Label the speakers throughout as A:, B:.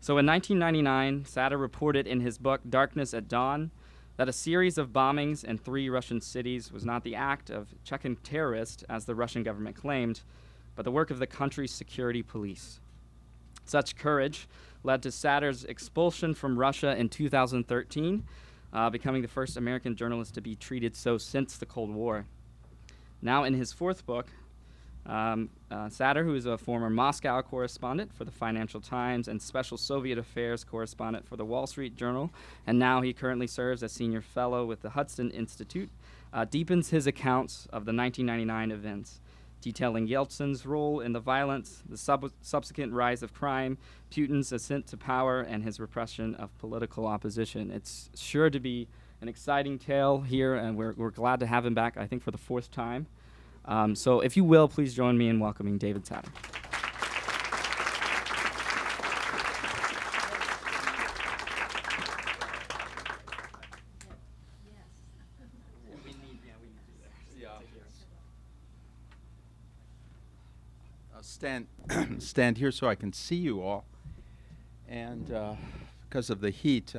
A: So in 1999, Satter reported in his book Darkness at Dawn that a series of bombings in 3 Russian cities was not the act of Chechen terrorists, as the Russian government claimed, but the work of the country's security police. Such courage led to Satter's expulsion from Russia in 2013, becoming the first American journalist to be treated so since the Cold War. Now in his 4th book, Satter, who is a former Moscow correspondent for the Financial Times and special Soviet affairs correspondent for the Wall Street Journal, and now he currently serves as senior fellow with the Hudson Institute, deepens his accounts of the 1999 events, detailing Yeltsin's role in the violence, the subsequent rise of crime, Putin's ascent to power, and his repression of political opposition. It's sure to be an exciting tale here, and we're glad to have him back, I think, for the 4th time. So if you will, please join me in welcoming David Satter.
B: Stand here so I can see you all. And because of the heat,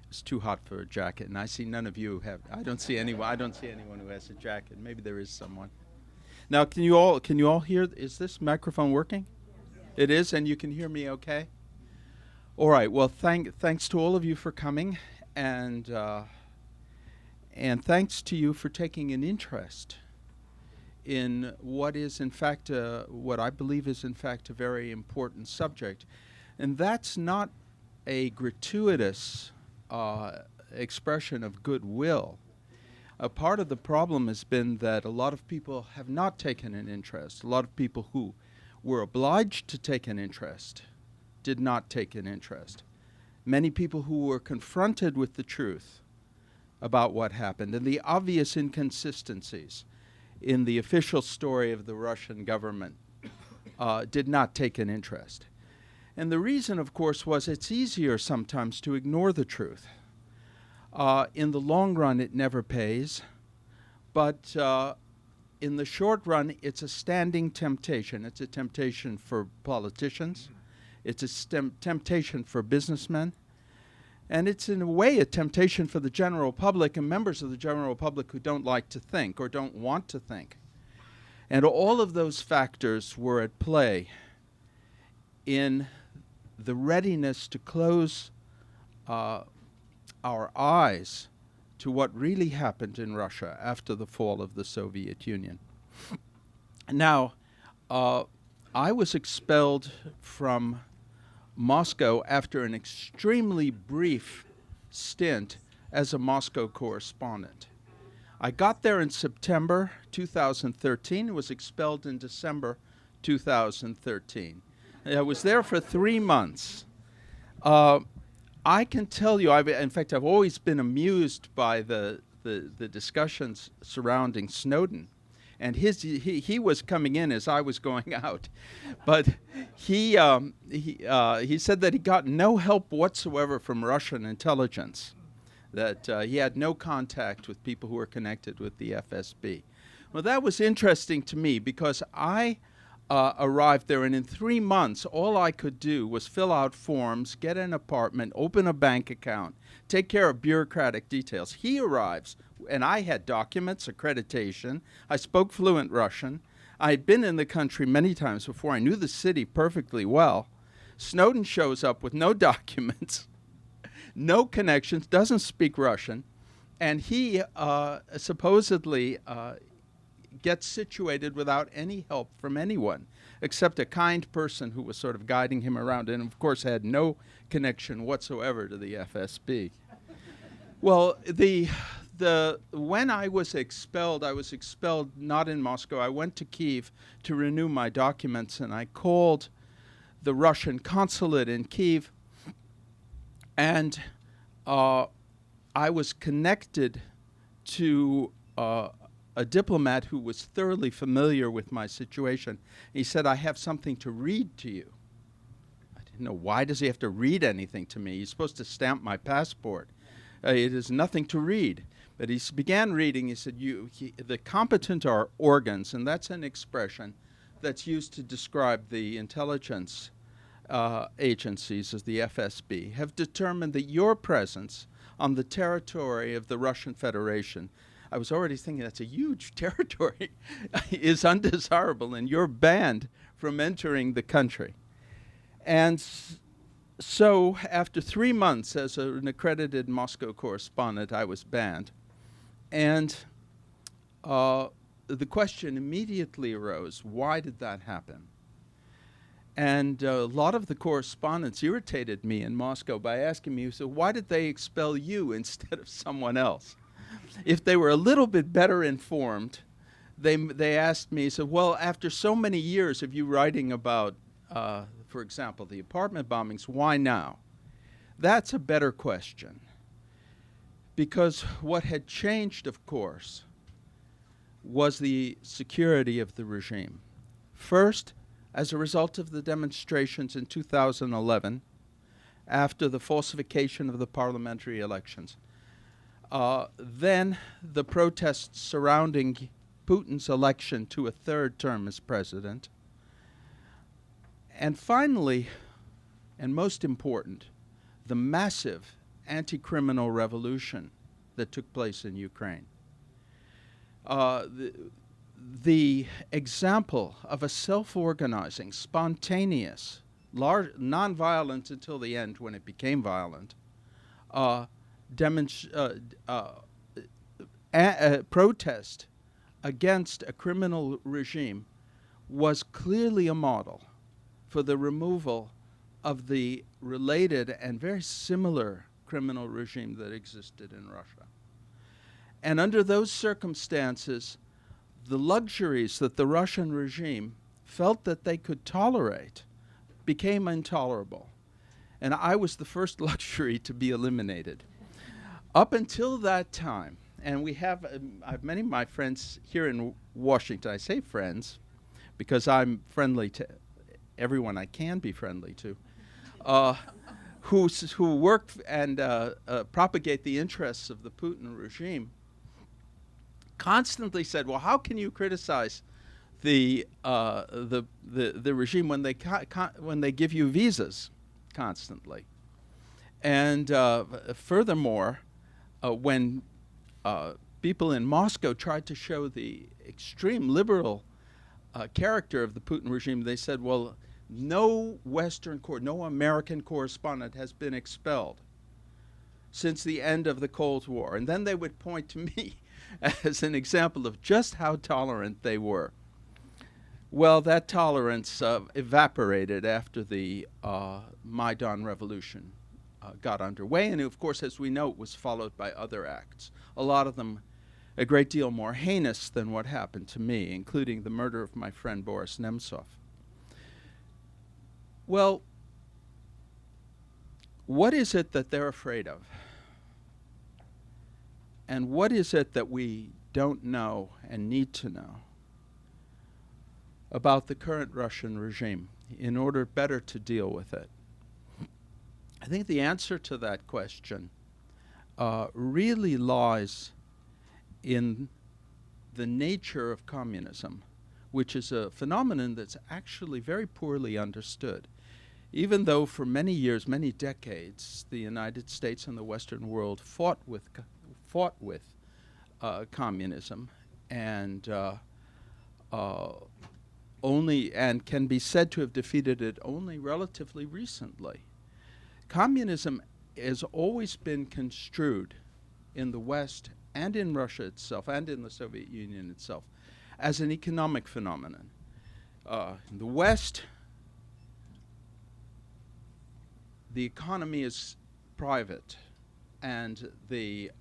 B: it's too hot for a jacket, and I see none of you have. I don't see anyone who has a jacket. Maybe there is someone. Now, can you all hear? Is this microphone working? It is, and you can hear me okay? All right. Well, thanks to all of you for coming, and thanks to you for taking an interest in what is, in fact, what I believe is, in fact, a very important subject. And that's not a gratuitous expression of goodwill. A part of the problem has been that a lot of people have not taken an interest. A lot of people who were obliged to take an interest did not take an interest. Many people who were confronted with the truth about what happened and the obvious inconsistencies in the official story of the Russian government did not take an interest. And the reason, of course, was it's easier sometimes to ignore the truth. In the long run, it never pays. But in the short run, it's a standing temptation. It's a temptation for politicians. It's a temptation for businessmen. And it's, in a way, a temptation for the general public and members of the general public who don't like to think or don't want to think. And all of those factors were at play in the readiness to close our eyes to what really happened in Russia after the fall of the Soviet Union. Now, I was expelled from Moscow after an extremely brief stint as a Moscow correspondent. I got there in September 2013, was expelled in December 2013. I was there for 3 months. I can tell you, in fact, I've always been amused by the discussions surrounding Snowden. And he was coming in as I was going out. But he said that he got no help whatsoever from Russian intelligence, that he had no contact with people who were connected with the FSB. Well, that was interesting to me because I arrived there, and in 3 months, all I could do was fill out forms, get an apartment, open a bank account, take care of bureaucratic details. He arrives, and I had documents, accreditation. I spoke fluent Russian. I had been in the country many times before. I knew the city perfectly well. Snowden shows up with no documents, no connections, doesn't speak Russian, and he supposedly gets situated without any help from anyone, except a kind person who was sort of guiding him around, and of course had no connection whatsoever to the FSB. Well, when I was expelled not in Moscow. I went to Kyiv to renew my documents, and I called the Russian consulate in Kyiv, and I was connected to a diplomat who was thoroughly familiar with my situation. He said, "I have something to read to you." I didn't know, why does he have to read anything to me? He's supposed to stamp my passport. It is nothing to read. But he began reading. He said, the competent are organs, and that's an expression that's used to describe the intelligence agencies, as the FSB, have determined that your presence on the territory of the Russian Federation, I was already thinking that's a huge territory, is undesirable, and you're banned from entering the country. And so after 3 months as an accredited Moscow correspondent, I was banned. And the question immediately arose, why did that happen? And a lot of the correspondents irritated me in Moscow by asking me, so why did they expel you instead of someone else? If they were a little bit better informed, they asked me, so well, after so many years of you writing about, for example, the apartment bombings, why now? That's a better question. Because what had changed, of course, was the security of the regime. First, as a result of the demonstrations in 2011, after the falsification of the parliamentary elections, then the protests surrounding Putin's election to a third term as president, and finally, and most important, the massive anti-criminal revolution that took place in Ukraine. The example of a self-organizing, spontaneous, non-violent until the end when it became violent, protest against a criminal regime was clearly a model for the removal of the related and very similar criminal regime that existed in Russia. And under those circumstances, the luxuries that the Russian regime felt that they could tolerate became intolerable. And I was the first luxury to be eliminated. Up until that time, and I have many of my friends here in Washington, I say friends because I'm friendly to everyone I can be friendly to, who work and propagate the interests of the Putin regime, constantly said, well, how can you criticize the regime when they give you visas constantly? And furthermore, when people in Moscow tried to show the extreme liberal character of the Putin regime, they said, well, no American correspondent has been expelled since the end of the Cold War. And then they would point to me as an example of just how tolerant they were. Well, that tolerance evaporated after the Maidan Revolution got underway, and of course, as we know, it was followed by other acts, a lot of them a great deal more heinous than what happened to me, including the murder of my friend Boris Nemtsov. Well, what is it that they're afraid of? And what is it that we don't know and need to know about the current Russian regime in order better to deal with it? I think the answer to that question really lies in the nature of communism, which is a phenomenon that's actually very poorly understood. Even though for many years, many decades, the United States and the Western world fought with communism and can be said to have defeated it only relatively recently. Communism has always been construed in the West and in Russia itself and in the Soviet Union itself as an economic phenomenon. In the West, the economy is private, and the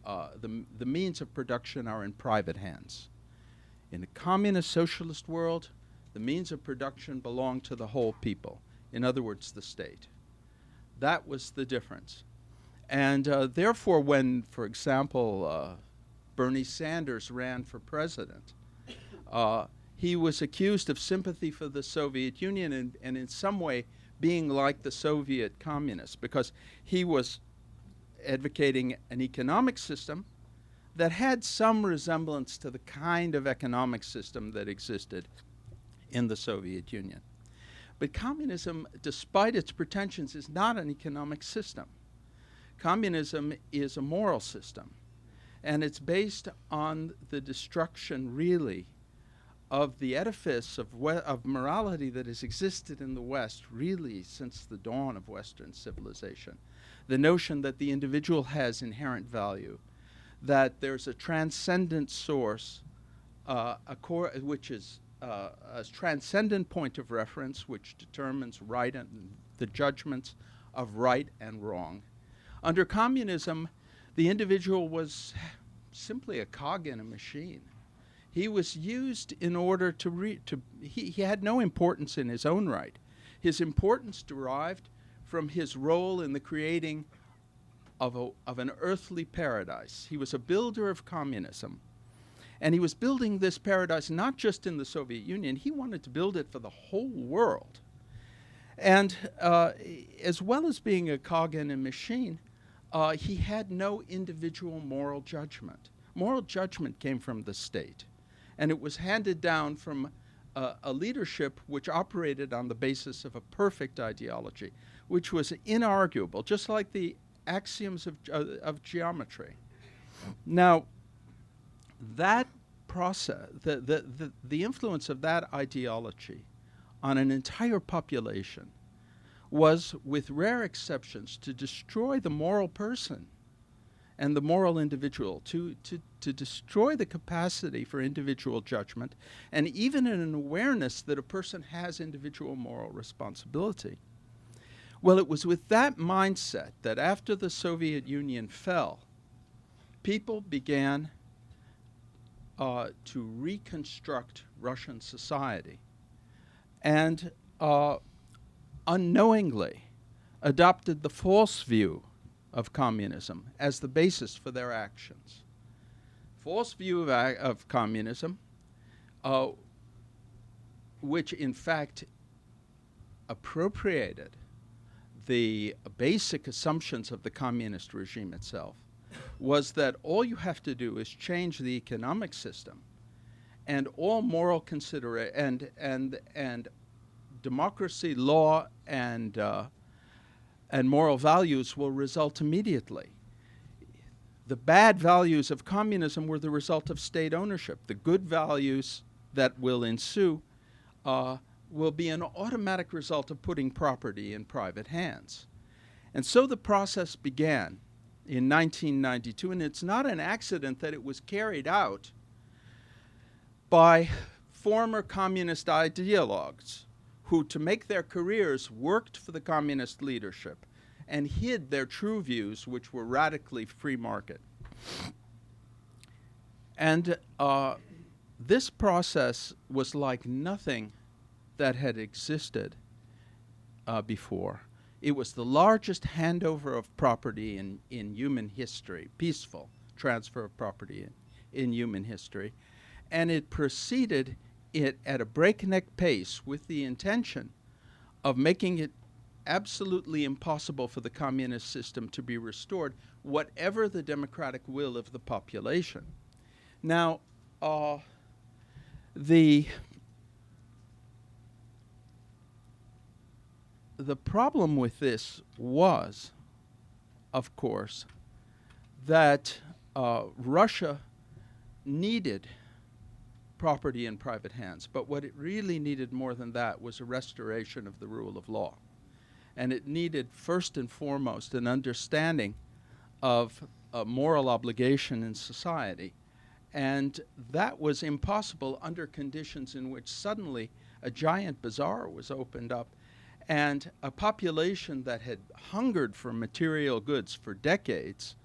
B: means of production are in private hands. In a communist socialist world, the means of production belong to the whole people, in other words, the state. That was the difference. And therefore, when, for example, Bernie Sanders ran for president, he was accused of sympathy for the Soviet Union and in some way being like the Soviet communists, because he was advocating an economic system that had some resemblance to the kind of economic system that existed in the Soviet Union. But communism, despite its pretensions, is not an economic system. Communism is a moral system, and it's based on the destruction, really, of the edifice of morality that has existed in the West, really, since the dawn of Western civilization. The notion that the individual has inherent value, that there's a transcendent source, which is a transcendent point of reference which determines right and the judgments of right and wrong. Under communism, the individual was simply a cog in a machine. He was used in order to he had no importance in his own right. His importance derived from his role in the creating of an earthly paradise. He was a builder of communism. And he was building this paradise not just in the Soviet Union, he wanted to build it for the whole world. And as well as being a cog in a machine, he had no individual moral judgment. Moral judgment came from the state, and it was handed down from a leadership which operated on the basis of a perfect ideology, which was inarguable, just like the axioms of geometry. Now, that process, the influence of that ideology on an entire population was, with rare exceptions, to destroy the moral person and the moral individual, to destroy the capacity for individual judgment and even an awareness that a person has individual moral responsibility. Well, it was with that mindset that after the Soviet Union fell, people began to reconstruct Russian society and unknowingly adopted the false view of communism as the basis for their actions. False view of communism, which in fact appropriated the basic assumptions of the communist regime itself, was that all you have to do is change the economic system, and all moral and democracy, law, and moral values will result immediately. The bad values of communism were the result of state ownership. The good values that will ensue will be an automatic result of putting property in private hands. And so the process began in 1992, and it's not an accident that it was carried out by former communist ideologues who, to make their careers, worked for the communist leadership and hid their true views, which were radically free market. And this process was like nothing that had existed before. It was the largest handover of property in human history, peaceful transfer of property in human history. And it proceeded it at a breakneck pace with the intention of making it absolutely impossible for the communist system to be restored, whatever the democratic will of the population. Now, the problem with this was, of course, that Russia needed property in private hands. But what it really needed more than that was a restoration of the rule of law. And it needed, first and foremost, an understanding of moral obligation in society. And that was impossible under conditions in which suddenly a giant bazaar was opened up, and a population that had hungered for material goods for decades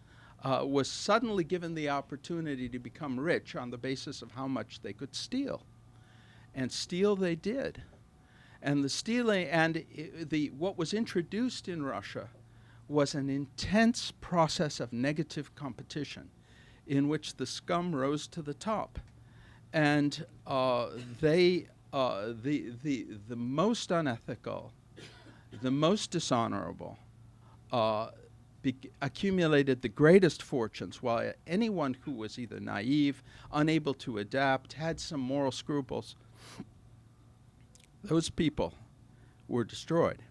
B: was suddenly given the opportunity to become rich on the basis of how much they could steal. And steal they did. And the stealing, and what was introduced in Russia was an intense process of negative competition in which the scum rose to the top. And the most unethical, the most dishonorable, accumulated the greatest fortunes, while anyone who was either naive, unable to adapt, had some moral scruples, those people were destroyed.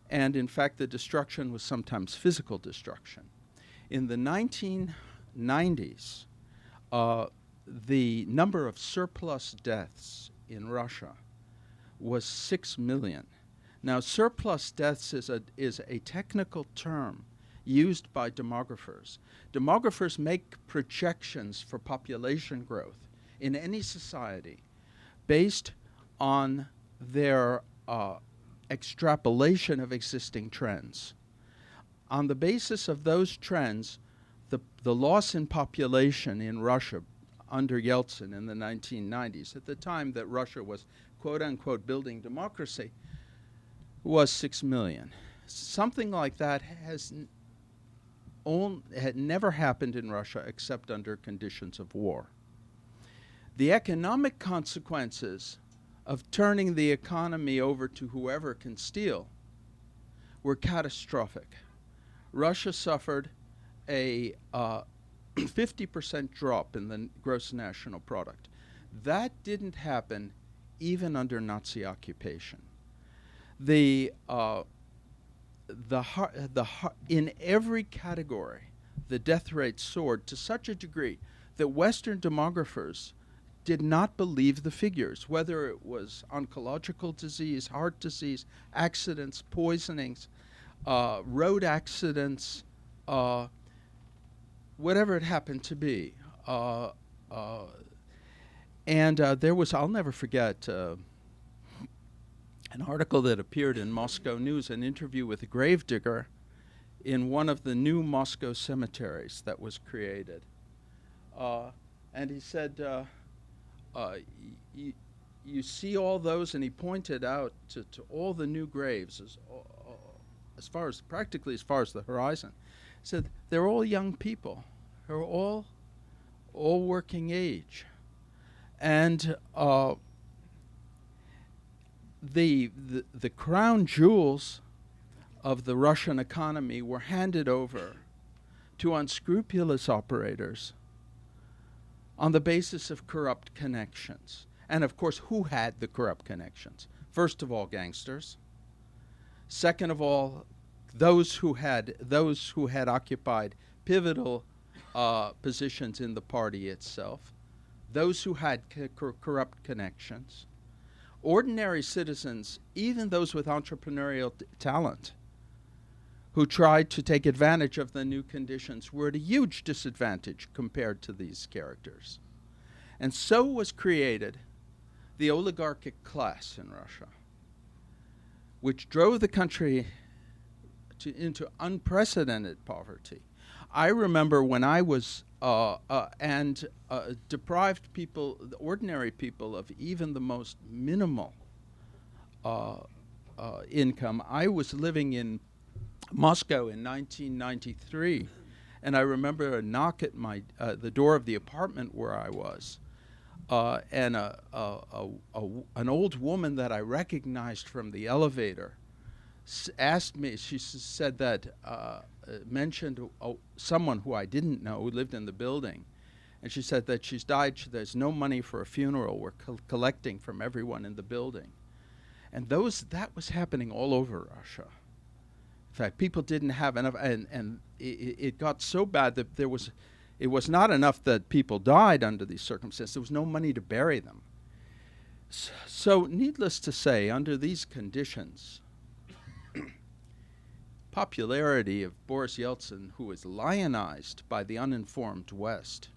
B: And in fact, the destruction was sometimes physical destruction. In the 1990s, the number of surplus deaths in Russia was 6 million. Now, surplus deaths is a technical term used by demographers. Demographers make projections for population growth in any society based on their extrapolation of existing trends. On the basis of those trends, the loss in population in Russia under Yeltsin in the 1990s, at the time that Russia was quote-unquote building democracy, was 6 million. Something like that had never happened in Russia except under conditions of war. The economic consequences of turning the economy over to whoever can steal were catastrophic. Russia suffered a 50% drop in the gross national product. That didn't happen even under Nazi occupation. In every category, the death rate soared to such a degree that Western demographers did not believe the figures, whether it was oncological disease, heart disease, accidents, poisonings, road accidents, whatever it happened to be. And there was, I'll never forget, an article that appeared in Moscow News, an interview with a gravedigger in one of the new Moscow cemeteries that was created. And he said, you see all those, and he pointed out to all the new graves practically as far as the horizon. He said, they're all young people. They're all working age. And the crown jewels of the Russian economy were handed over to unscrupulous operators on the basis of corrupt connections. And of course, who had the corrupt connections? First of all, gangsters. Second of all, those who had occupied pivotal positions in the party itself. Those who had corrupt connections. Ordinary citizens, even those with entrepreneurial talent, who tried to take advantage of the new conditions, were at a huge disadvantage compared to these characters. And so was created the oligarchic class in Russia, which drove the country into unprecedented poverty. I remember when I was deprived people, the ordinary people, of even the most minimal income. I was living in Moscow in 1993, and I remember a knock at the door of the apartment where I was, and an old woman that I recognized from the elevator asked me. She said that mentioned someone who I didn't know who lived in the building, and she said that she's died. There's no money for a funeral. We're collecting from everyone in the building, and that was happening all over Russia. In fact, people didn't have enough, and it got so bad that it was not enough that people died under these circumstances. There was no money to bury them. So needless to say, under these conditions, popularity of Boris Yeltsin, who was lionized by the uninformed West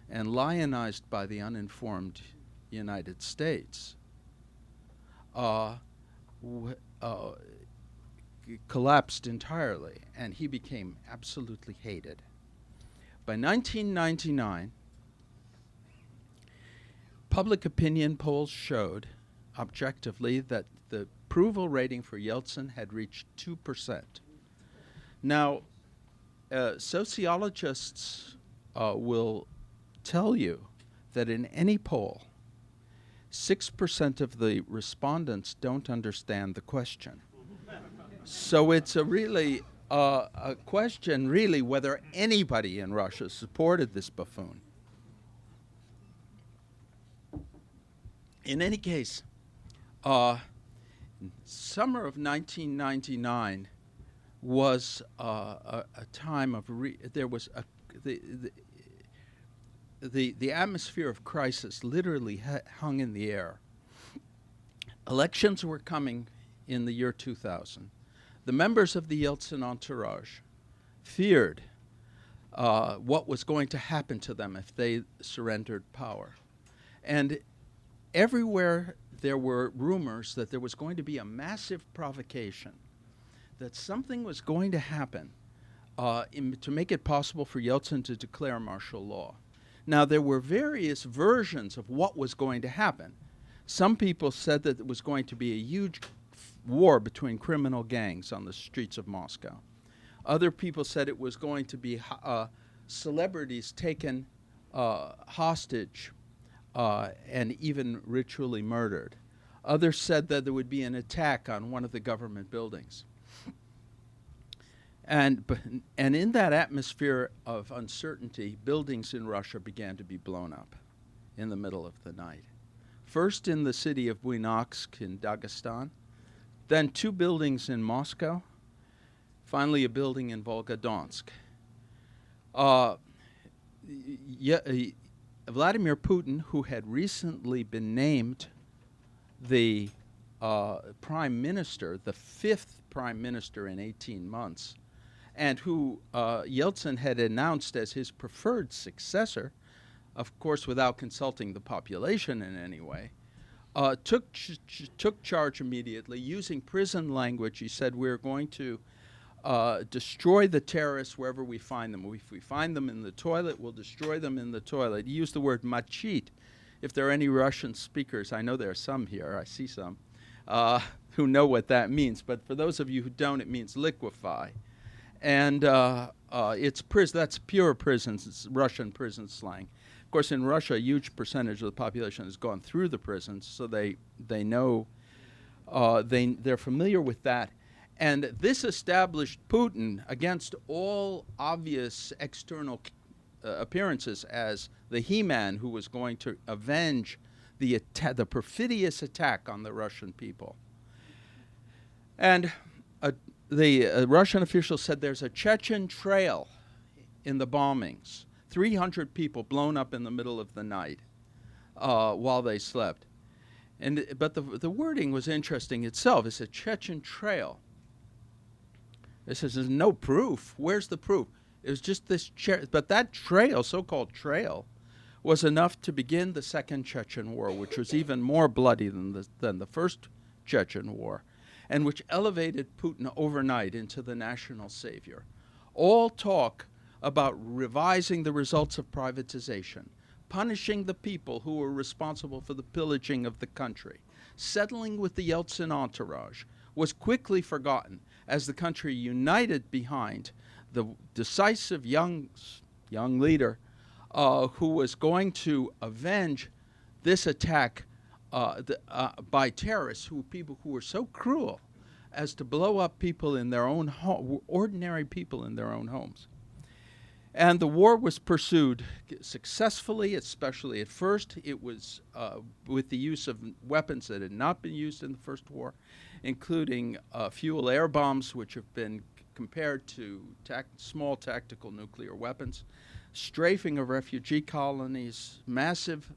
B: and lionized by the uninformed United States, collapsed entirely, and he became absolutely hated. By 1999, public opinion polls showed objectively that the approval rating for Yeltsin had reached 2%. Now, sociologists will tell you that in any poll, 6% of the respondents don't understand the question. So it's a question, really, whether anybody in Russia supported this buffoon. In any case, Summer of 1999 was a time of there was the atmosphere of crisis literally hung in the air. Elections were coming in the year 2000. The members of the Yeltsin entourage feared what was going to happen to them if they surrendered power. And everywhere there were rumors that there was going to be a massive provocation, that something was going to happen to make it possible for Yeltsin to declare martial law. Now, there were various versions of what was going to happen. Some people said that it was going to be a huge war between criminal gangs on the streets of Moscow. Other people said it was going to be celebrities taken hostage and even ritually murdered. Others said that there would be an attack on one of the government buildings. And in that atmosphere of uncertainty, buildings in Russia began to be blown up in the middle of the night. First in the city of Buynaksk in Dagestan, then 2 buildings in Moscow, finally a building in Volgodonsk. Vladimir Putin, who had recently been named the prime minister, the 5th prime minister in 18 months, and who Yeltsin had announced as his preferred successor, of course without consulting the population in any way, took charge immediately. Using prison language, he said, we're going to destroy the terrorists wherever we find them. If we find them in the toilet, we'll destroy them in the toilet. He used the word machit. If there are any Russian speakers, I know there are some here, I see some, who know what that means. But for those of you who don't, it means liquefy. And that's pure prisons, it's Russian prison slang. Of course, in Russia, a huge percentage of the population has gone through the prisons, so they know, they're familiar with that. And this established Putin against all obvious external appearances as the He-Man who was going to avenge the perfidious attack on the Russian people. And the Russian officials said there's a Chechen trail in the bombings. 300 people blown up in the middle of the night while they slept. But the wording was interesting itself. It's a Chechen trail. It says there's no proof. Where's the proof? It was just this, but that trail, so-called trail, was enough to begin the Second Chechen War, which was even more bloody than the First Chechen War, and which elevated Putin overnight into the national savior. All talk about revising the results of privatization, punishing the people who were responsible for the pillaging of the country, settling with the Yeltsin entourage, was quickly forgotten as the country united behind the decisive young leader who was going to avenge this attack by terrorists, people who were so cruel as to blow up people in their own ordinary people in their own homes. And the war was pursued successfully, especially at first. It was with the use of weapons that had not been used in the First War, including fuel air bombs, which have been compared to small tactical nuclear weapons, strafing of refugee colonies, massive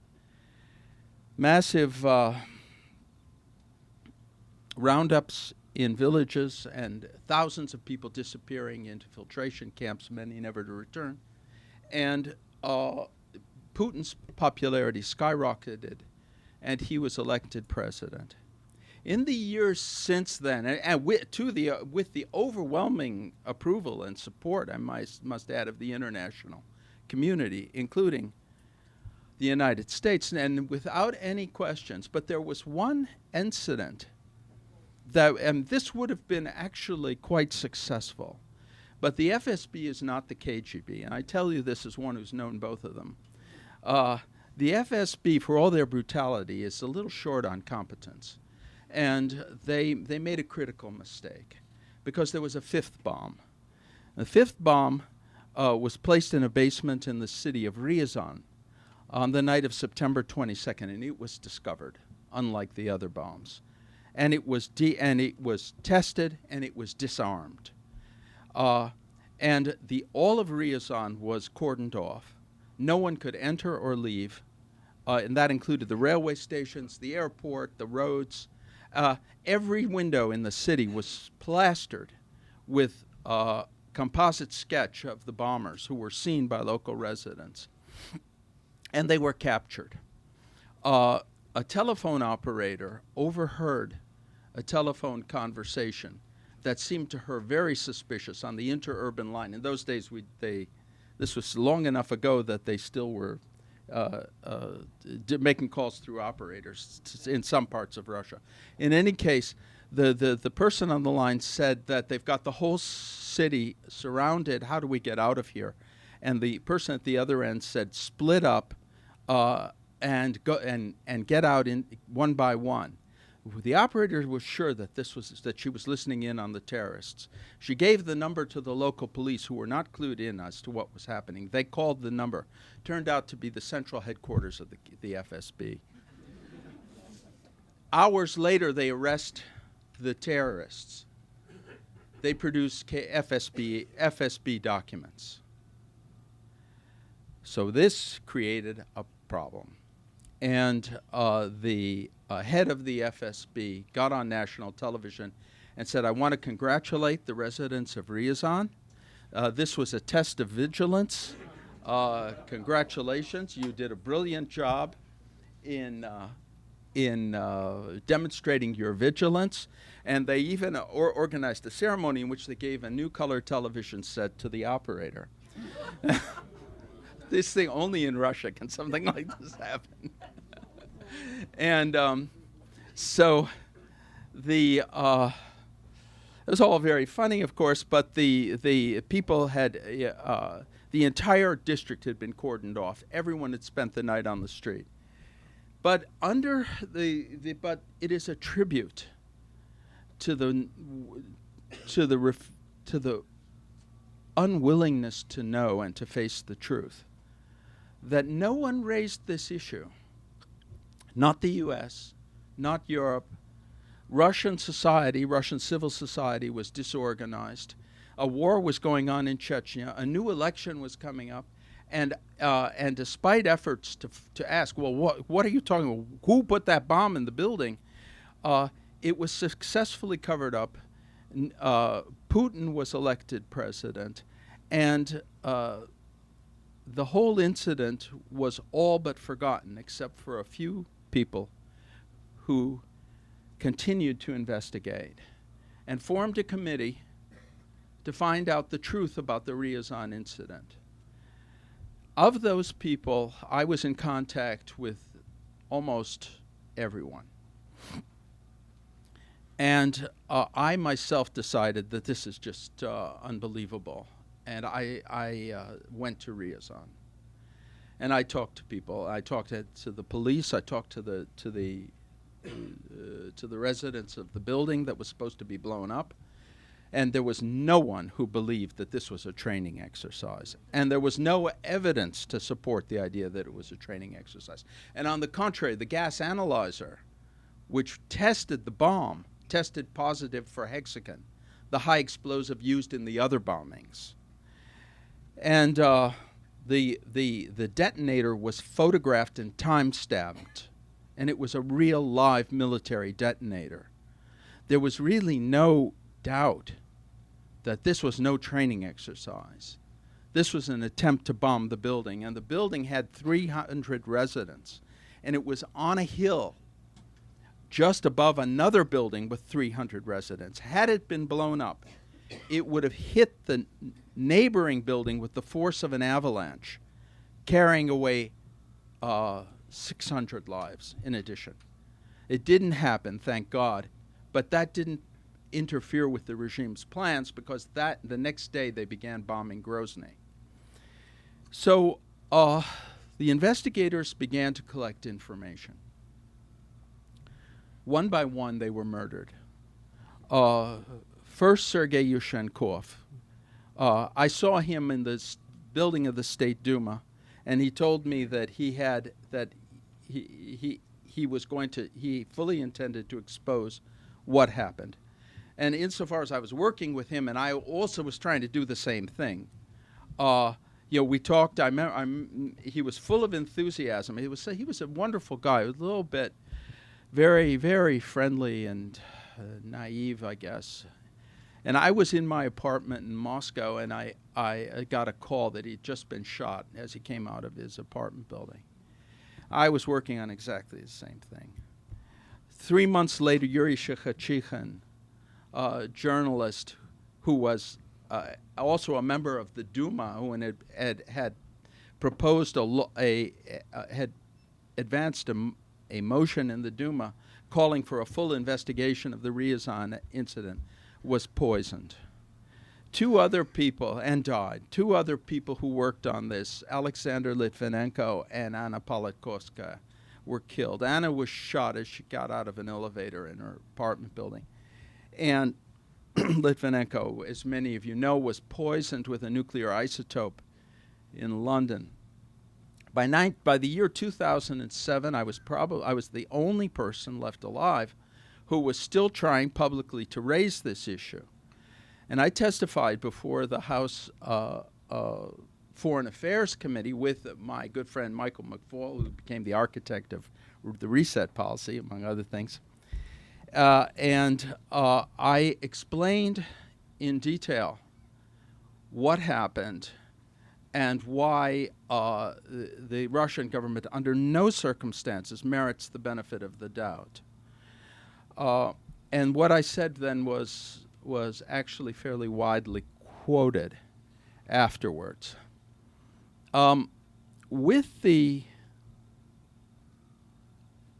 B: roundups in villages, and thousands of people disappearing into filtration camps, many never to return. And Putin's popularity skyrocketed, and he was elected president. In the years since then, and with the overwhelming approval and support, I must add, of the international community, including the United States, and without any questions, but there was one incident and this would have been actually quite successful. But the FSB is not the KGB, and I tell you this as one who's known both of them. The FSB, for all their brutality, is a little short on competence. And they made a critical mistake because there was a 5th bomb. The 5th bomb was placed in a basement in the city of Ryazan on the night of September 22nd, and it was discovered, unlike the other bombs. and it was tested, and it was disarmed. And all of Ryazan was cordoned off. No one could enter or leave, and that included the railway stations, the airport, the roads. Every window in the city was plastered with composite sketch of the bombers who were seen by local residents. And they were captured. A telephone operator overheard a telephone conversation that seemed to her very suspicious on the interurban line. In those days, this was long enough ago that they still were making calls through operators in some parts of Russia. In any case, the person on the line said that they've got the whole city surrounded. How do we get out of here? And the person at the other end said, split up and go and get out in one by one. The operator was sure that she was listening in on the terrorists. She gave the number to the local police, who were not clued in as to what was happening. They called the number. Turned out to be the central headquarters of the FSB. Hours later, they arrest the terrorists. They produce FSB documents. So this created a problem. And the head of the FSB got on national television and said, I want to congratulate the residents of Ryazan. This was a test of vigilance. Congratulations, you did a brilliant job in demonstrating your vigilance. And they even organized a ceremony in which they gave a new color television set to the operator. This thing, only in Russia can something like this happen. And so it was all very funny, of course, but the people had, the entire district had been cordoned off. Everyone had spent the night on the street. But but it is a tribute to the unwillingness to know and to face the truth that no one raised this issue. Not the U.S., not Europe. Russian society, Russian civil society was disorganized. A war was going on in Chechnya. A new election was coming up. And despite efforts to ask, well, what are you talking about? Who put that bomb in the building? It was successfully covered up. Putin was elected president. And the whole incident was all but forgotten, except for a few people who continued to investigate and formed a committee to find out the truth about the Ryazan incident. Of those people, I was in contact with almost everyone. And I myself decided that this is just unbelievable. And I went to Ryazan. And I talked to people. I talked to the police. I talked to the residents of the building that was supposed to be blown up. And there was no one who believed that this was a training exercise. And there was no evidence to support the idea that it was a training exercise. And on the contrary, the gas analyzer, which tested the bomb, tested positive for hexagon, the high explosive used in the other bombings. And the detonator was photographed and time-stamped, and it was a real live military detonator. There was really no doubt that this was no training exercise. This was an attempt to bomb the building, and the building had 300 residents, and it was on a hill just above another building with 300 residents. Had it been blown up, it would have hit the neighboring building with the force of an avalanche, carrying away 600 lives in addition. It didn't happen, thank God, but that didn't interfere with the regime's plans, because the next day they began bombing Grozny. So the investigators began to collect information. One by one, they were murdered. First, Sergei Yushchenkov. I saw him in the building of the State Duma, and he told me that he fully intended to expose what happened. And insofar as I was working with him, and I also was trying to do the same thing, we talked. I remember he was full of enthusiasm. He was a wonderful guy. He was a little bit very, very friendly and naive, I guess. And I was in my apartment in Moscow, and I got a call that he'd just been shot as he came out of his apartment building. I was working on exactly the same thing. 3 months later, Yuri Chechen, a journalist who was also a member of the Duma, who had proposed had advanced a motion in the Duma calling for a full investigation of the Ryazan incident, was poisoned. 2 other people, and died. 2 other people who worked on this, Alexander Litvinenko and Anna Politkovskaya, were killed. Anna was shot as she got out of an elevator in her apartment building. And Litvinenko, as many of you know, was poisoned with a nuclear isotope in London. By the year 2007, I was the only person left alive who was still trying publicly to raise this issue. And I testified before the House Foreign Affairs Committee with my good friend Michael McFaul, who became the architect of the reset policy, among other things. And I explained in detail what happened and why the Russian government under no circumstances merits the benefit of the doubt. And what I said then was actually fairly widely quoted afterwards. With the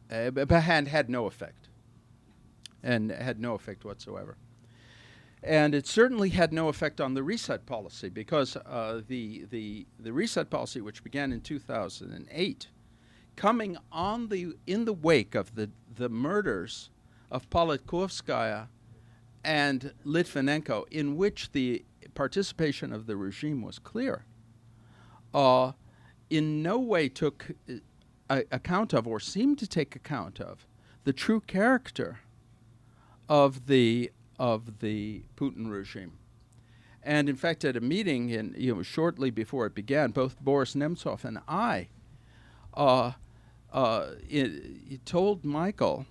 B: hand had no effect, and had no effect whatsoever. And it certainly had no effect on the reset policy, because the reset policy, which began in 2008, coming in the wake of the murders of Politkovskaya and Litvinenko, in which the participation of the regime was clear, in no way took account of, or seemed to take account of, the true character of the Putin regime. And in fact, at a meeting shortly before it began, both Boris Nemtsov and I told Michael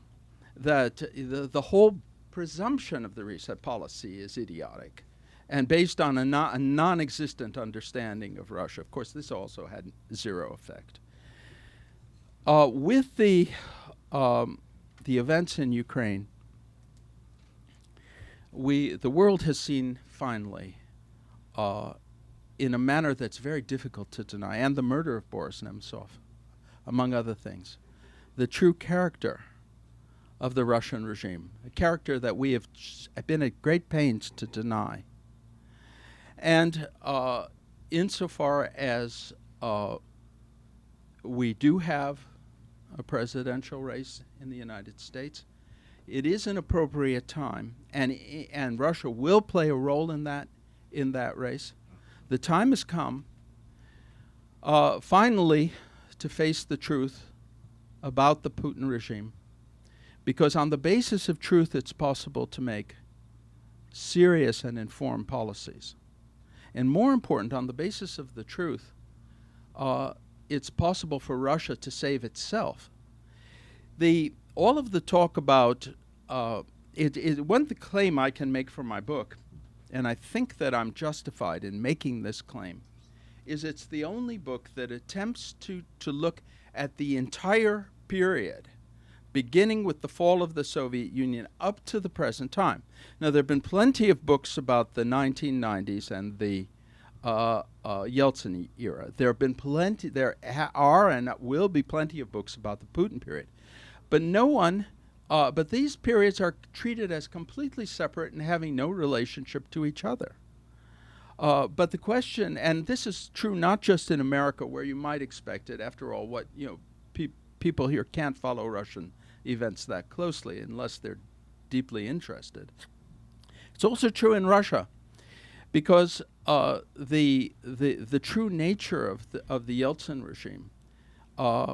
B: that the whole presumption of the reset policy is idiotic and based on a non-existent understanding of Russia. Of course, this also had zero effect. With the events in Ukraine, the world has seen finally, in a manner that's very difficult to deny, and the murder of Boris Nemtsov, among other things, the true character of the Russian regime, a character that we have been at great pains to deny. And insofar as we do have a presidential race in the United States, it is an appropriate time, and Russia will play a role in that race. The time has come, finally, to face the truth about the Putin regime, because on the basis of truth, it's possible to make serious and informed policies. And more important, on the basis of the truth, it's possible for Russia to save itself. All of the talk about one claim I can make from my book, and I think that I'm justified in making this claim, is it's the only book that attempts to look at the entire period, beginning with the fall of the Soviet Union up to the present time. Now, there have been plenty of books about the 1990s and the Yeltsin era. There have been plenty, are and will be plenty of books about the Putin period. But but these periods are treated as completely separate and having no relationship to each other. But the question, and this is true not just in America, where you might expect it. After all, people here can't follow Russian events that closely unless they're deeply interested. It's also true in Russia, because the true nature of the Yeltsin regime,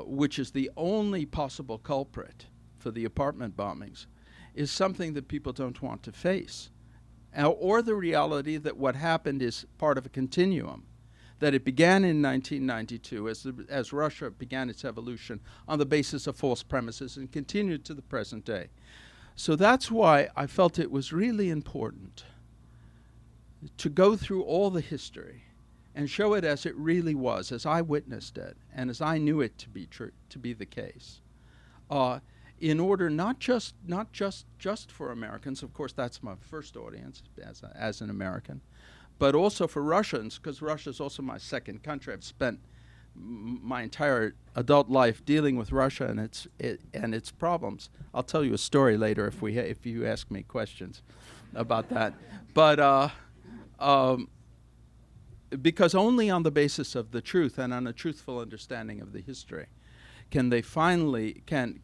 B: which is the only possible culprit for the apartment bombings, is something that people don't want to face. Or the reality that what happened is part of a continuum, that it began in 1992 as Russia began its evolution on the basis of false premises and continued to the present day. So that's why I felt it was really important to go through all the history and show it as it really was, as I witnessed it, and as I knew it to be true, to be the case. In order not just for Americans, of course that's my first audience as an American, but also for Russians, because Russia is also my second country. I've spent my entire adult life dealing with Russia and its problems. I'll tell you a story later if you ask me questions about that. But because only on the basis of the truth and on a truthful understanding of the history can they finally can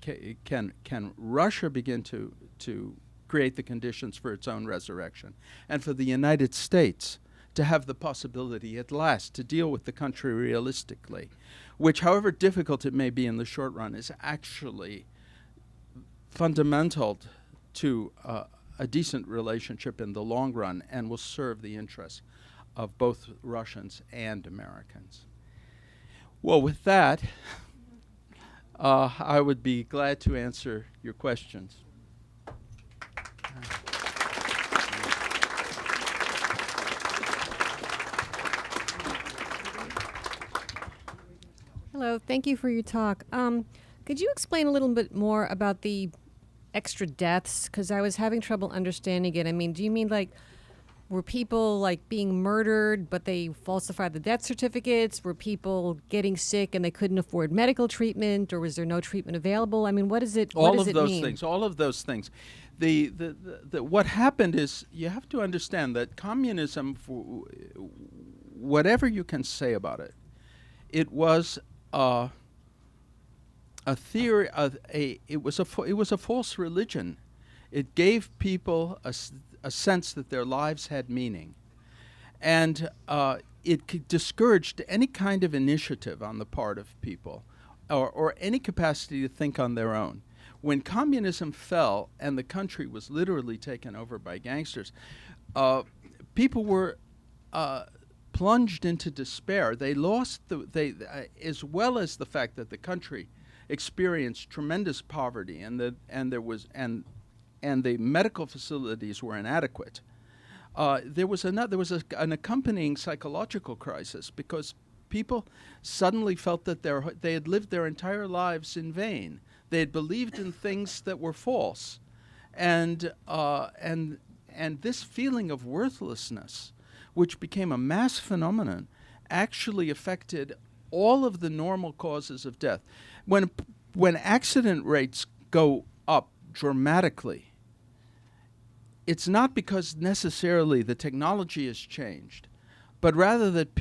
B: Russia begin to create the conditions for its own resurrection, and for the United States to have the possibility at last to deal with the country realistically, which, however difficult it may be in the short run, is actually fundamental to a decent relationship in the long run and will serve the interests of both Russians and Americans. Well, with that, I would be glad to answer your questions.
C: Hello, thank you for your talk. Could you explain a little bit more about the extra deaths? Because I was having trouble understanding it. I mean, do you mean like, were people like being murdered, but they falsified the death certificates? Were people getting sick and they couldn't afford medical treatment, or was there no treatment available? I mean, what does it mean?
B: All of those things. What happened is, you have to understand that communism, whatever you can say about it, it was a theory of it was a false religion. It gave people a sense that their lives had meaning, and it discouraged any kind of initiative on the part of people, or any capacity to think on their own. When communism fell and the country was literally taken over by gangsters, people were plunged into despair. They lost as well as the fact that the country experienced tremendous poverty, and the medical facilities were inadequate. There was an accompanying psychological crisis, because people suddenly felt that they had lived their entire lives in vain. They had believed in things that were false, and this feeling of worthlessness, which became a mass phenomenon, actually affected all of the normal causes of death. When accident rates go up dramatically, it's not because necessarily the technology has changed, but rather that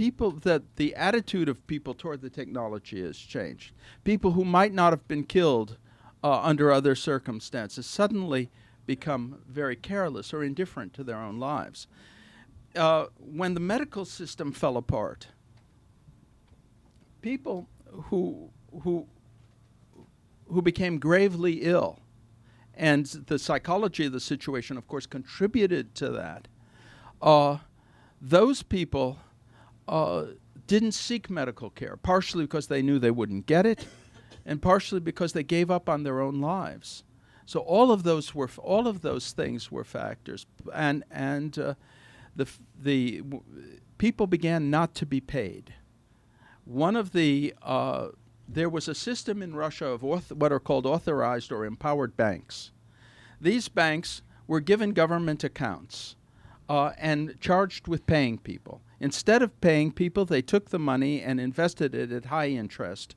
B: the attitude of people toward the technology has changed. People who might not have been killed under other circumstances suddenly become very careless or indifferent to their own lives. When the medical system fell apart, people who became gravely ill, and the psychology of the situation, of course, contributed to that. Those people didn't seek medical care, partially because they knew they wouldn't get it, and partially because they gave up on their own lives. So all of those things were factors, and the people began not to be paid. There was a system in Russia of what are called authorized or empowered banks. These banks were given government accounts and charged with paying people. Instead of paying people, they took the money and invested it at high interest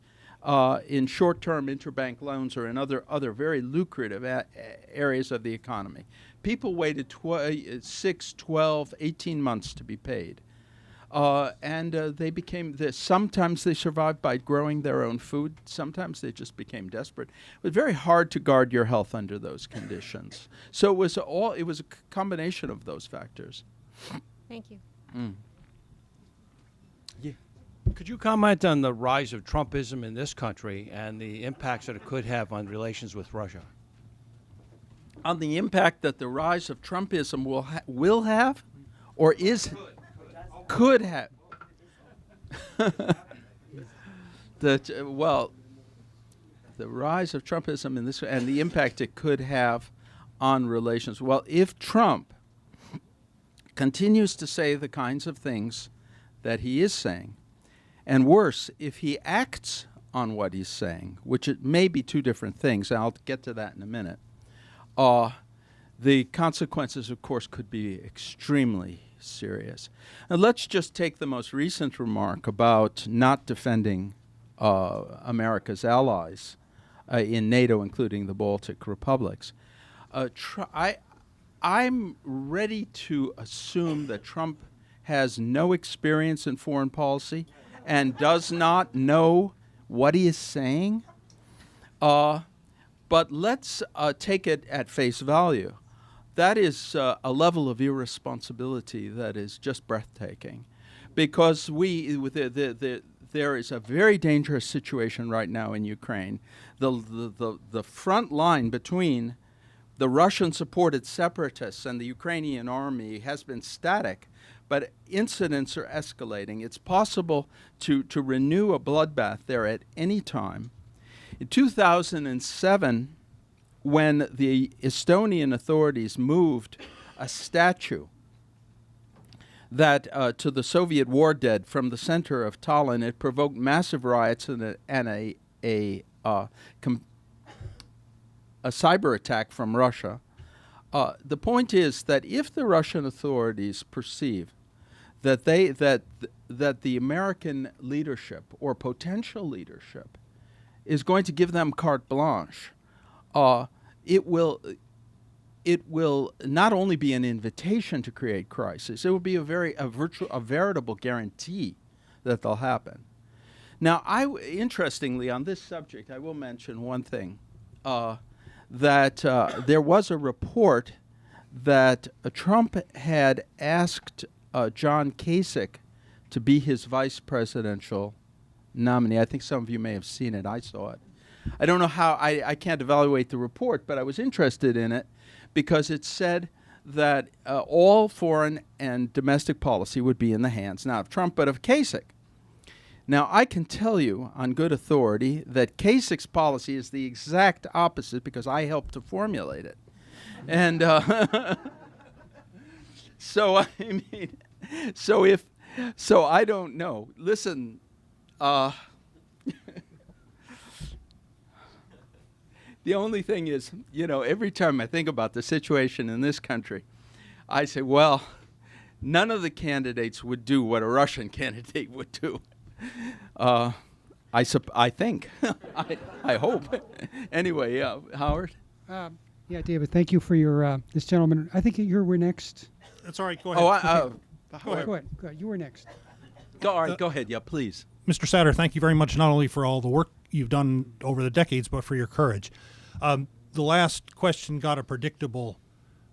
B: in short-term interbank loans or in other very lucrative areas of the economy. People waited 6, 12, 18 months to be paid. And they became this. Sometimes they survived by growing their own food. Sometimes they just became desperate. It was very hard to guard your health under those conditions. So it was a combination of those factors.
C: Thank you.
B: Yeah.
D: Could you comment on the rise of Trumpism in this country and the impacts that it could have on relations with Russia?
B: On the impact that the rise of Trumpism will have, or could have. Well, the rise of Trumpism in this and the impact it could have on relations. Well, if Trump continues to say the kinds of things that he is saying, and worse, if he acts on what he's saying, which it may be two different things, and I'll get to that in a minute, the consequences, of course, could be extremely serious. And let's just take the most recent remark about not defending America's allies in NATO, including the Baltic republics. I'm ready to assume that Trump has no experience in foreign policy and does not know what he is saying. But let's take it at face value. That is a level of irresponsibility that is just breathtaking, because there is a very dangerous situation right now in Ukraine. The front line between the Russian-supported separatists and the Ukrainian army has been static, but incidents are escalating. It's possible to renew a bloodbath there at any time. In 2007, when the Estonian authorities moved a statue that to the Soviet war dead from the center of Tallinn, it provoked massive riots and a cyber attack from Russia. The point is that if the Russian authorities perceive that that the American leadership or potential leadership is going to give them carte blanche, it will not only be an invitation to create crisis, it will be a veritable guarantee that they'll happen. Now, interestingly, on this subject, I will mention one thing, that there was a report that Trump had asked John Kasich to be his vice presidential nominee. I think some of you may have seen it. I saw it. I don't know how, I can't evaluate the report, but I was interested in it because it said that all foreign and domestic policy would be in the hands, not of Trump, but of Kasich. Now, I can tell you on good authority that Kasich's policy is the exact opposite because I helped to formulate it. And so, I mean, so I don't know. Listen, the only thing is, every time I think about the situation in this country, I say, well, none of the candidates would do what a Russian candidate would do. I think. I hope. Anyway, Howard?
E: Yeah, David, thank you for your, this gentleman. I think you were next.
F: That's all right. Go ahead.
E: Go ahead. You were next.
B: All right, go ahead. Yeah, please.
F: Mr. Satter, thank you very much, not only for all the work you've done over the decades, but for your courage. The last question got a predictable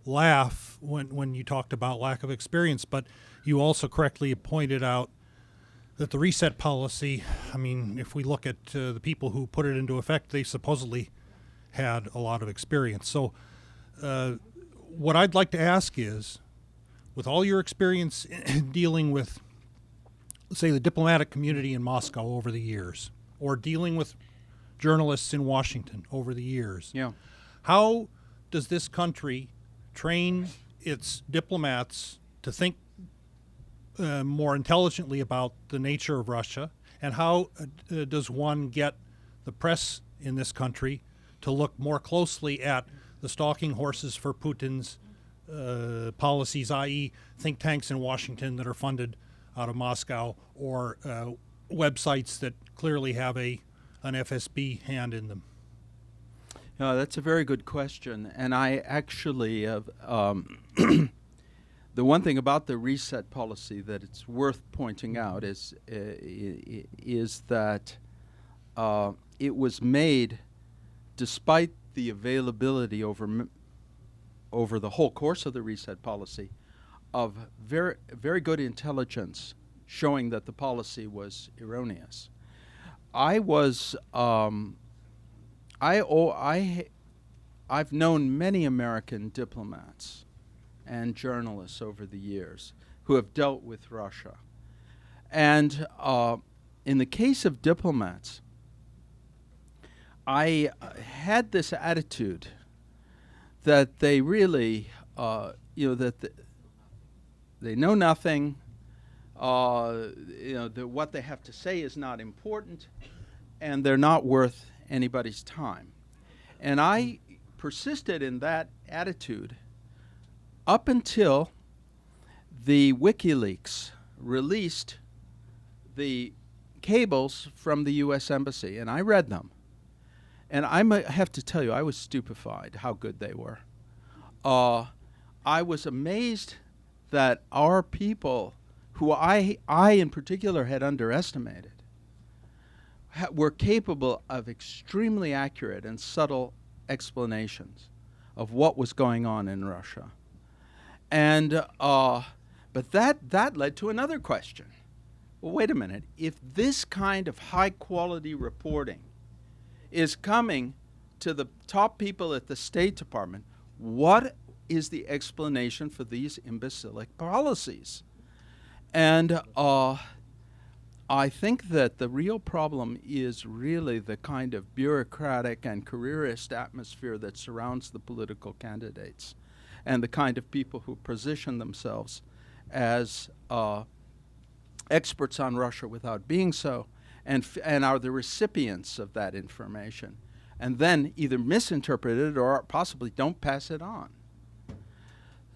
F: laugh when you talked about lack of experience, but you also correctly pointed out that the reset policy, I mean, if we look at the people who put it into effect, they supposedly had a lot of experience. So what I'd like to ask is, with all your experience in dealing with, say, the diplomatic community in Moscow over the years, or dealing with journalists in Washington over the years, how does this country train its diplomats to think more intelligently about the nature of Russia, and how does one get the press in this country to look more closely at the stalking horses for Putin's policies, i.e. think tanks in Washington that are funded out of Moscow, or websites that clearly have an FSB hand in them?
B: That's a very good question, and I actually the one thing about the reset policy that it's worth pointing out is that it was made despite the availability over the whole course of the reset policy of very, very good intelligence showing that the policy was erroneous. I I've known many American diplomats and journalists over the years who have dealt with Russia. And in the case of diplomats, I had this attitude that they really, they know nothing, that what they have to say is not important, and they're not worth anybody's time. And I persisted in that attitude up until the WikiLeaks released the cables from the U.S. Embassy, and I read them. And I have to tell you, I was stupefied how good they were. I was amazed that our people, who I in particular had underestimated, were capable of extremely accurate and subtle explanations of what was going on in Russia. And but that led to another question. Well, wait a minute. If this kind of high-quality reporting is coming to the top people at the State Department, what is the explanation for these imbecilic policies? And I think that the real problem is really the kind of bureaucratic and careerist atmosphere that surrounds the political candidates, and the kind of people who position themselves as experts on Russia without being so, and are the recipients of that information, and then either misinterpret it or possibly don't pass it on.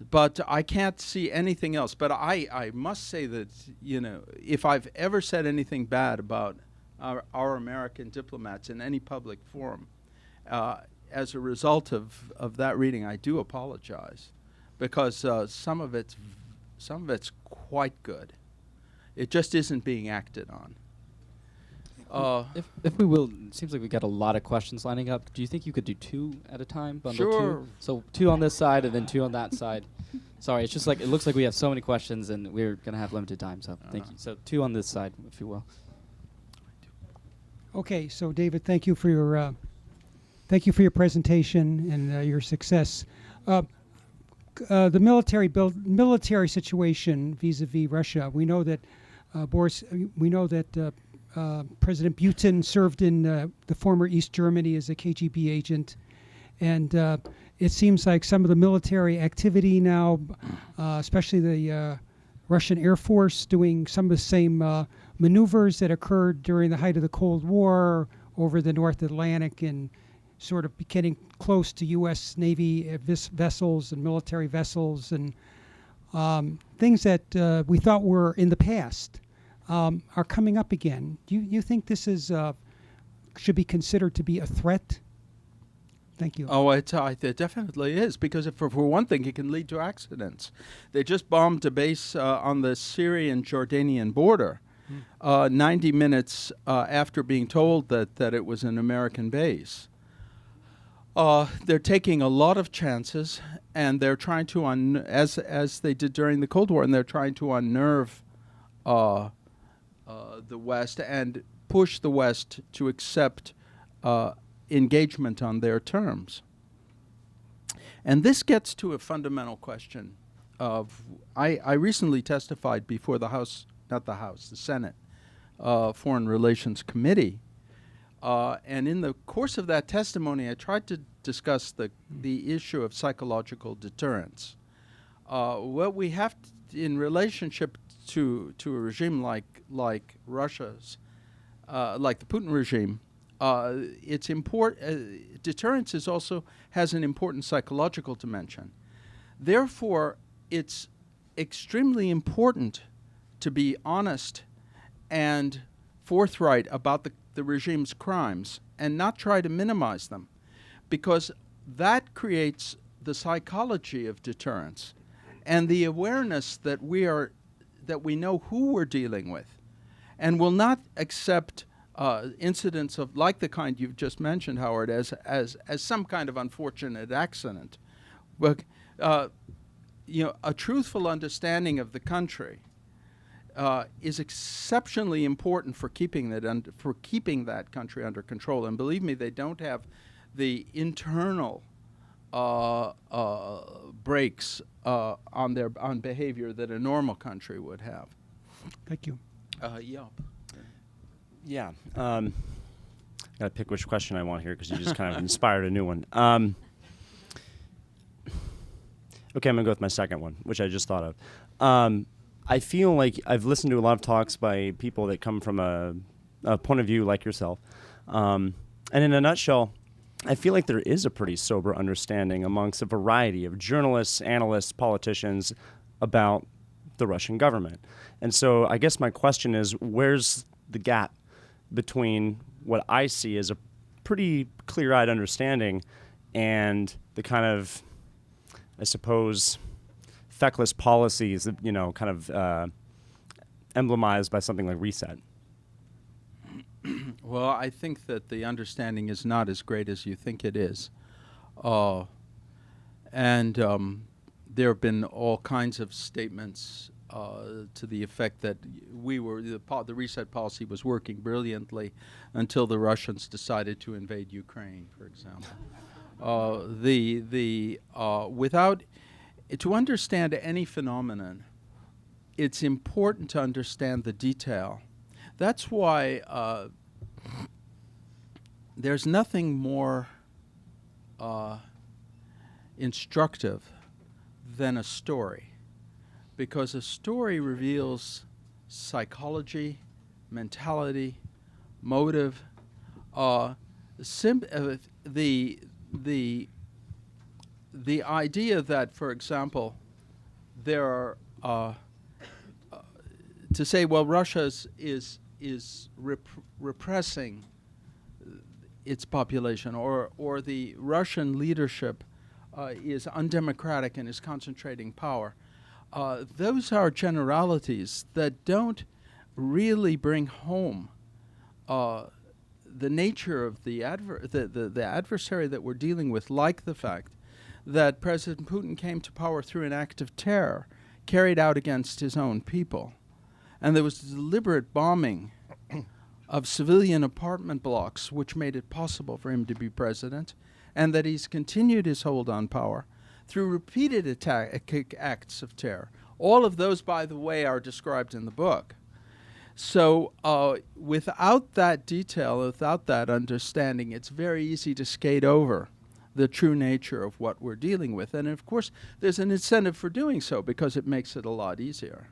B: But I can't see anything else. But I must say that, if I've ever said anything bad about our American diplomats in any public forum, as a result of that reading, I do apologize, because some of it's quite good. It just isn't being acted on.
A: If we will, it seems like we got a lot of questions lining up. Do you think you could do two at a time? Bundle
B: Sure.
A: two? So two on this side and then two on that side. Sorry, it's just like it looks like we have so many questions and we're going to have limited time. So thank you. So two on this side, if you will.
E: Okay, so David, thank you for your presentation and your success. The military situation vis-a-vis Russia. We know that President Putin served in the former East Germany as a KGB agent, and it seems like some of the military activity now, especially the Russian Air Force, doing some of the same maneuvers that occurred during the height of the Cold War over the North Atlantic, and sort of getting close to U.S. Navy vessels and military vessels, and things that we thought were in the past are coming up again. Do you think this is should be considered to be a threat? Thank you.
B: Oh, it definitely is, because for one thing, it can lead to accidents. They just bombed a base on the Syrian-Jordanian border 90 minutes after being told that it was an American base. They're taking a lot of chances, and they're trying to, as they did during the Cold War, and they're trying to unnerve the West and push the West to accept engagement on their terms. And this gets to a fundamental question of, I recently testified before the Senate Foreign Relations Committee. And in the course of that testimony, I tried to discuss the issue of psychological deterrence. What we have in relationship to a regime like Russia's, like the Putin regime, it's important. Deterrence has an important psychological dimension. Therefore, it's extremely important to be honest and forthright about the regime's crimes and not try to minimize them, because that creates the psychology of deterrence and the awareness that we know who we're dealing with, and will not accept incidents of like the kind you've just mentioned, Howard, as some kind of unfortunate accident. But a truthful understanding of the country is exceptionally important for keeping that country under control. And believe me, they don't have the internal breaks on behavior that a normal country would have.
E: Thank you.
B: Yeah.
G: Yeah. Gotta pick which question I want here because you just kind of inspired a new one. Okay, I'm gonna go with my second one, which I just thought of. I feel like I've listened to a lot of talks by people that come from a point of view like yourself. And in a nutshell, I feel like there is a pretty sober understanding amongst a variety of journalists, analysts, politicians about the Russian government. And so I guess my question is, where's the gap between what I see as a pretty clear-eyed understanding and the kind of, I suppose, feckless policies that, kind of emblemized by something like Reset?
B: Well, I think that the understanding is not as great as you think it is. And there have been all kinds of statements to the effect that the Reset policy was working brilliantly until the Russians decided to invade Ukraine, for example. To understand any phenomenon, it's important to understand the detail. That's why there's nothing more instructive than a story, because a story reveals psychology, mentality, motive. The idea that, for example, there are to say, well, Russia is repressing its population, or the Russian leadership is undemocratic and is concentrating power. Those are generalities that don't really bring home the nature of the adversary that we're dealing with, like the fact that President Putin came to power through an act of terror carried out against his own people. And there was deliberate bombing of civilian apartment blocks, which made it possible for him to be president, and that he's continued his hold on power through repeated acts of terror. All of those, by the way, are described in the book. So without that detail, without that understanding, it's very easy to skate over the true nature of what we're dealing with. And of course, there's an incentive for doing so because it makes it a lot easier.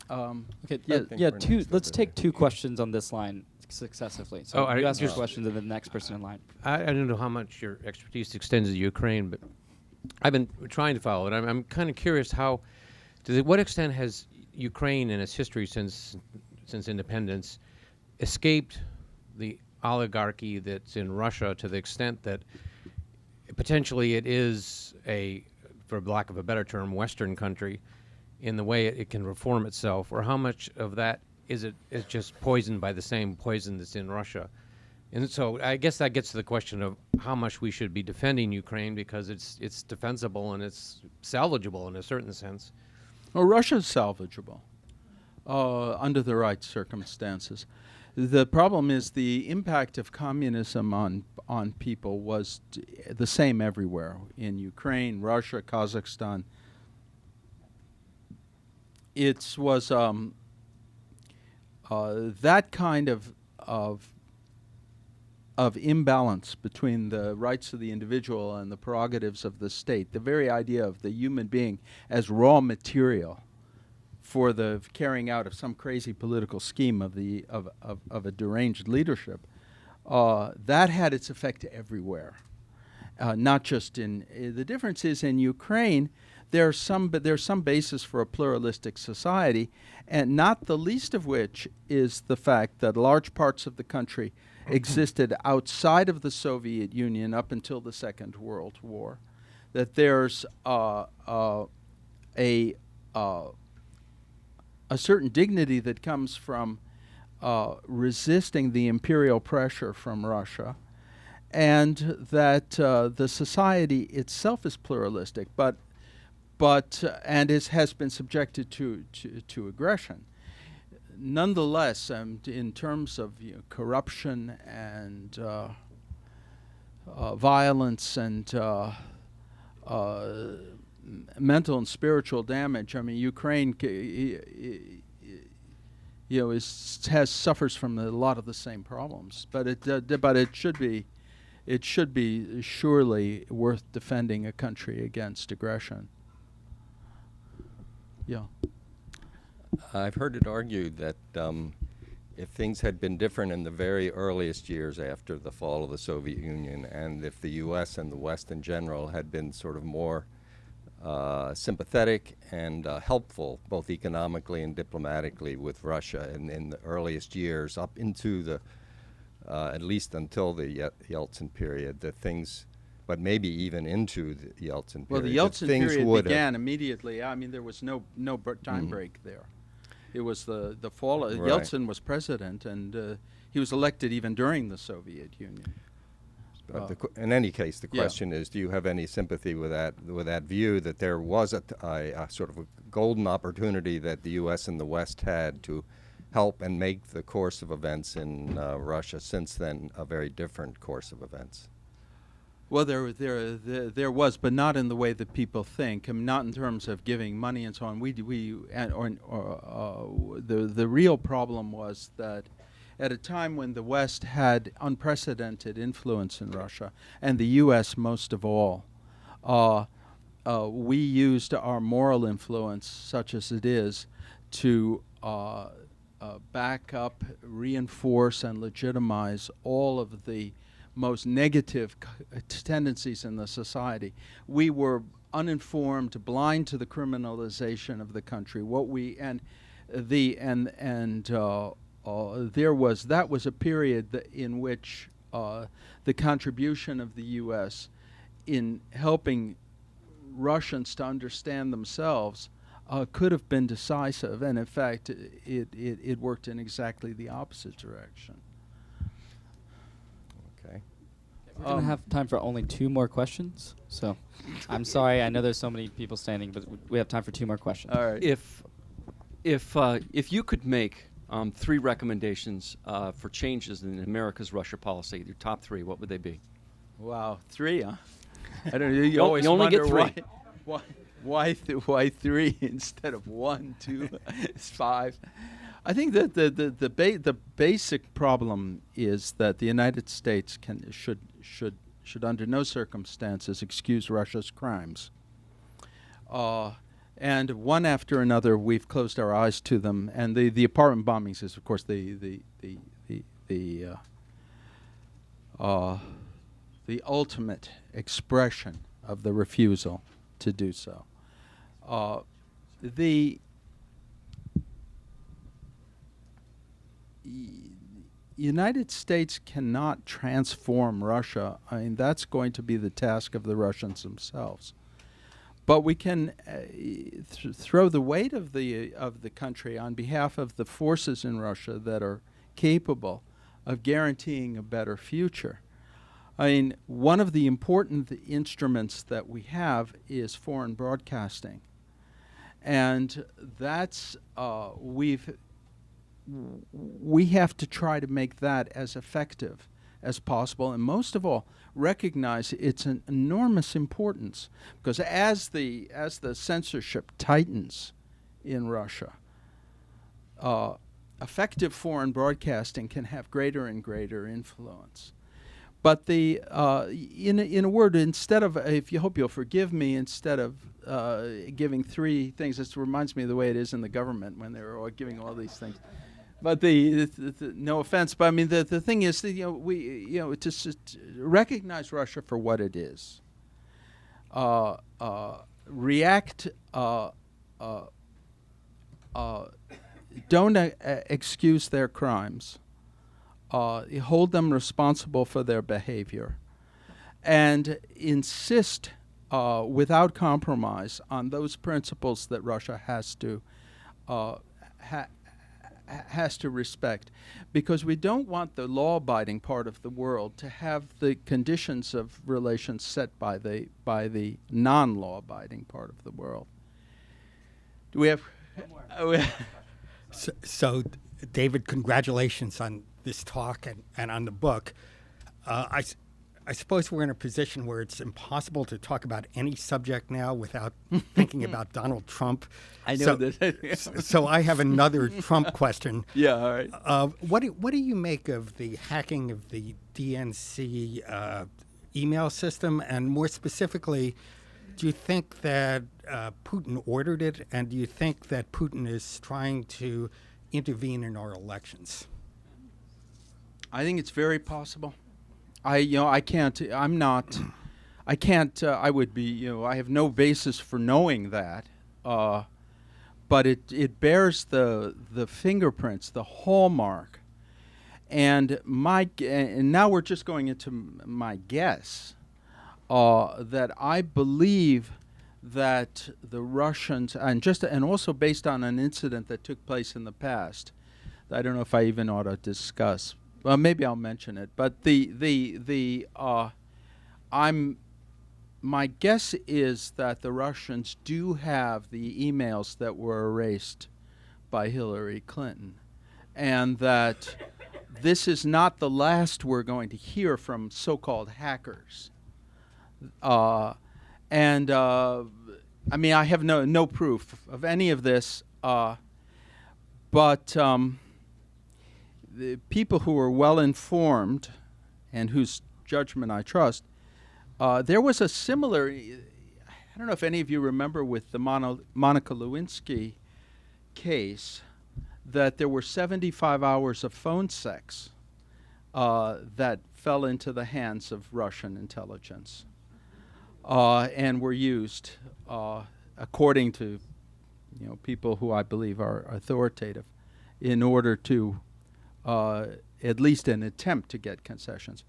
A: Let's take two questions on this line successively. So you ask your questions and the next person in line.
H: I don't know how much your expertise extends to Ukraine, but I've been trying to follow it. I'm kind of curious to what extent has Ukraine in its history since independence escaped the oligarchy that's in Russia, to the extent that potentially it is for lack of a better term, Western country in the way it can reform itself, or how much of that is just poisoned by the same poison that's in Russia? And so I guess that gets to the question of how much we should be defending Ukraine, because it's defensible and it's salvageable in a certain sense.
B: Well, Russia's salvageable under the right circumstances. The problem is the impact of communism on people was the same everywhere, in Ukraine, Russia, Kazakhstan. It was that kind of imbalance between the rights of the individual and the prerogatives of the state, the very idea of the human being as raw material for the carrying out of some crazy political scheme of a deranged leadership, that had its effect everywhere, not just in. The difference is in Ukraine, there's some basis for a pluralistic society, and not the least of which is the fact that large parts of the country existed outside of the Soviet Union up until the Second World War. That there's a certain dignity that comes from resisting the imperial pressure from Russia, and that the society itself is pluralistic, but has been subjected to aggression. Nonetheless, in terms of corruption and violence and mental and spiritual damage. I mean, Ukraine, suffers from a lot of the same problems, but it should be surely worth defending a country against aggression. Yeah.
I: I've heard it argued that if things had been different in the very earliest years after the fall of the Soviet Union, and if the U.S. and the West in general had been sort of more sympathetic and helpful, both economically and diplomatically, with Russia in the earliest years, up into the at least until the Yeltsin period, that things, but maybe even into the Yeltsin period.
B: Well, the Yeltsin period began immediately. I mean, there was no time break there. It was the fall.
I: Right.
B: Yeltsin was president, and he was elected even during the Soviet Union.
I: But in any case, the question is: do you have any sympathy with that view that there was a sort of a golden opportunity that the U.S. and the West had to help and make the course of events in Russia since then a very different course of events?
B: Well, there was, but not in the way that people think. I mean, not in terms of giving money and so on. The real problem was that at a time when the West had unprecedented influence in Russia, and the U.S. most of all, we used our moral influence, such as it is, to back up, reinforce, and legitimize all of the most negative tendencies in the society. We were uninformed, blind to the criminalization of the country. That was a period in which the contribution of the U.S. in helping Russians to understand themselves could have been decisive, and in fact, it worked in exactly the opposite direction.
I: Okay.
A: We're going to have time for only 2 more questions. So I'm sorry. I know there's so many people standing, but we have time for 2 more questions.
B: All right.
J: If you could make 3 recommendations for changes in America's Russia policy, your top 3, what would they be?
B: Wow, 3, huh? I don't know. You always
J: you only get
B: wonder
J: 3.
B: Why 3 instead of 1, 2, 5? I think that the basic problem is that the United States should under no circumstances excuse Russia's crimes. And one after another, we've closed our eyes to them. And the apartment bombings is, of course, the ultimate expression of the refusal to do so. The United States cannot transform Russia. I mean, that's going to be the task of the Russians themselves. But we can throw the weight of the country on behalf of the forces in Russia that are capable of guaranteeing a better future. I mean, one of the important instruments that we have is foreign broadcasting, and that's we have to try to make that as effective as possible, and most of all, recognize its an enormous importance, because as the censorship tightens in Russia, effective foreign broadcasting can have greater and greater influence. But in a word, instead of, if you hope you'll forgive me, instead of giving 3 things, this reminds me of the way it is in the government when they're all giving all these things. But no offense, but I mean the thing is that to recognize Russia for what it is, react, don't excuse their crimes, hold them responsible for their behavior, and insist without compromise on those principles that Russia has to respect, because we don't want the law-abiding part of the world to have the conditions of relations set by the non-law-abiding part of the world. Do we have?
K: So, David, congratulations on this talk and on the book. I suppose we're in a position where it's impossible to talk about any subject now without thinking about Donald Trump.
B: I know
K: so,
B: that.
K: So I have another Trump question.
B: Yeah, all right.
K: What do you make of the hacking of the DNC email system? And more specifically, do you think that Putin ordered it? And do you think that Putin is trying to intervene in our elections?
B: I think it's very possible. I would be, I have no basis for knowing that, but it bears the fingerprints, the hallmark, and and now we're just going into my guess, that I believe that the Russians, and also based on an incident that took place in the past, I don't know if I even ought to discuss. Well, maybe I'll mention it, but my guess is that the Russians do have the emails that were erased by Hillary Clinton, and that this is not the last we're going to hear from so-called hackers. I mean, I have no proof of any of this, but the people who are well informed and whose judgment I trust, there was a similar, I don't know if any of you remember with the Monica Lewinsky case, that there were 75 hours of phone sex that fell into the hands of Russian intelligence and were used, according to people who I believe are authoritative, in order to at least an attempt to get concessions.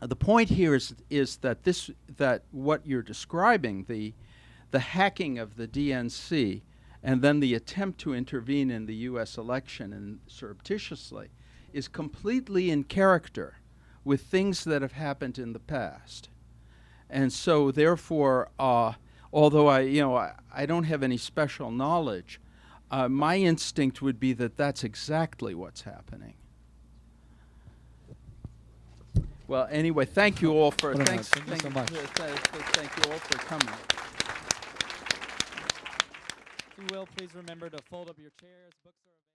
B: The point here is that what you're describing, the hacking of the DNC, and then the attempt to intervene in the U.S. election and surreptitiously, is completely in character with things that have happened in the past. And so, therefore, although I don't have any special knowledge, my instinct would be that that's exactly what's happening. Well, anyway, thank you all for
L: Thank you so much.
B: Thank you all for coming.
A: If you will, please remember to fold up your chairs. Books are available.